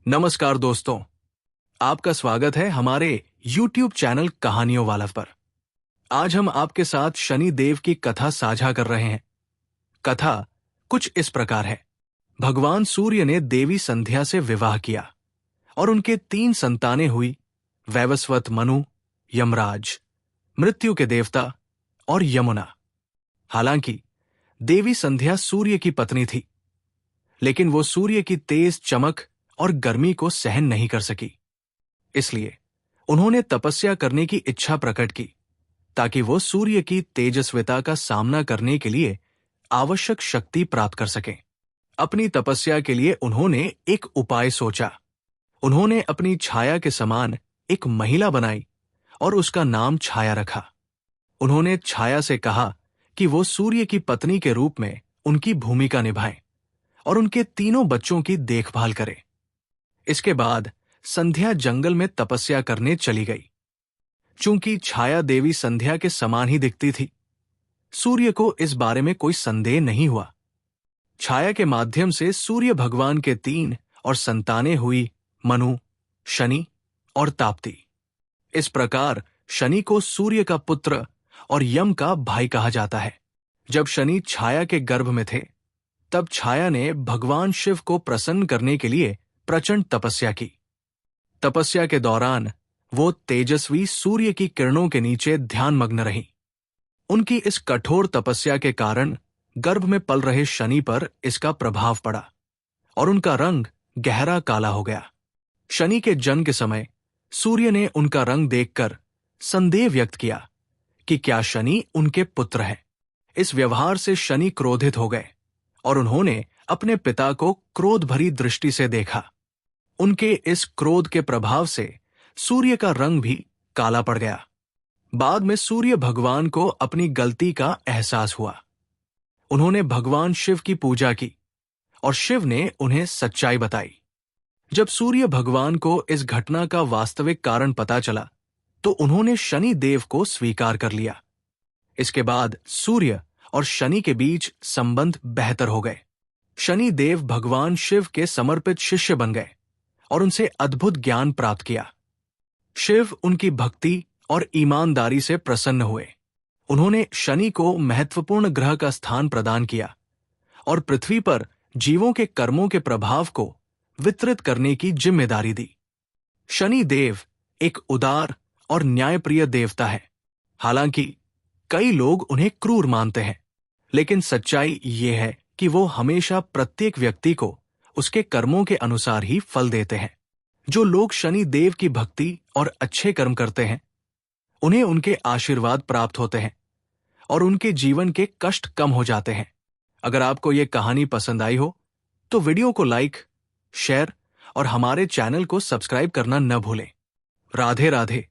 नमस्कार दोस्तों, आपका स्वागत है हमारे YouTube चैनल कहानियों वाला पर। आज हम आपके साथ शनि देव की कथा साझा कर रहे हैं। कथा कुछ इस प्रकार है। भगवान सूर्य ने देवी संध्या से विवाह किया और उनके 3 संतानें हुई, वैवस्वत मनु, यमराज, मृत्यु के देवता और यमुना। हालांकि देवी संध्या सूर्य की पत्नी थी, लेकिन वो सूर्य की तेज चमक और गर्मी को सहन नहीं कर सकी। इसलिए उन्होंने तपस्या करने की इच्छा प्रकट की ताकि वो सूर्य की तेजस्विता का सामना करने के लिए आवश्यक शक्ति प्राप्त कर सकें। अपनी तपस्या के लिए उन्होंने एक उपाय सोचा। उन्होंने अपनी छाया के समान एक महिला बनाई और उसका नाम छाया रखा। उन्होंने छाया से कहा कि वो सूर्य की पत्नी के रूप में उनकी भूमिका निभाए और उनके तीनों बच्चों की देखभाल करे। इसके बाद संध्या जंगल में तपस्या करने चली गई। चूंकि छाया देवी संध्या के समान ही दिखती थी, सूर्य को इस बारे में कोई संदेह नहीं हुआ। छाया के माध्यम से सूर्य भगवान के 3 और संतानें हुई, मनु, शनि और ताप्ती। इस प्रकार शनि को सूर्य का पुत्र और यम का भाई कहा जाता है। जब शनि छाया के गर्भ में थे, तब छाया ने भगवान शिव को प्रसन्न करने के लिए प्रचंड तपस्या की। तपस्या के दौरान वो तेजस्वी सूर्य की किरणों के नीचे ध्यानमग्न रही। उनकी इस कठोर तपस्या के कारण गर्भ में पल रहे शनि पर इसका प्रभाव पड़ा और उनका रंग गहरा काला हो गया। शनि के जन्म के समय सूर्य ने उनका रंग देखकर संदेह व्यक्त किया कि क्या शनि उनके पुत्र हैं। इस व्यवहार से शनि क्रोधित हो गए और उन्होंने अपने पिता को क्रोध भरी दृष्टि से देखा। उनके इस क्रोध के प्रभाव से सूर्य का रंग भी काला पड़ गया। बाद में सूर्य भगवान को अपनी गलती का एहसास हुआ। उन्होंने भगवान शिव की पूजा की और शिव ने उन्हें सच्चाई बताई। जब सूर्य भगवान को इस घटना का वास्तविक कारण पता चला, तो उन्होंने शनि देव को स्वीकार कर लिया। इसके बाद सूर्य और शनि के बीच संबंध बेहतर हो गए। शनि देव भगवान शिव के समर्पित शिष्य बन गए और उनसे अद्भुत ज्ञान प्राप्त किया। शिव उनकी भक्ति और ईमानदारी से प्रसन्न हुए। उन्होंने शनि को महत्वपूर्ण ग्रह का स्थान प्रदान किया और पृथ्वी पर जीवों के कर्मों के प्रभाव को वितरित करने की जिम्मेदारी दी। शनि देव एक उदार और न्यायप्रिय देवता है। हालांकि कई लोग उन्हें क्रूर मानते हैं, लेकिन सच्चाई ये है कि वो हमेशा प्रत्येक व्यक्ति को उसके कर्मों के अनुसार ही फल देते हैं। जो लोग शनि देव की भक्ति और अच्छे कर्म करते हैं, उन्हें उनके आशीर्वाद प्राप्त होते हैं और उनके जीवन के कष्ट कम हो जाते हैं। अगर आपको ये कहानी पसंद आई हो, तो वीडियो को लाइक, शेयर और हमारे चैनल को सब्सक्राइब करना न भूलें। राधे राधे।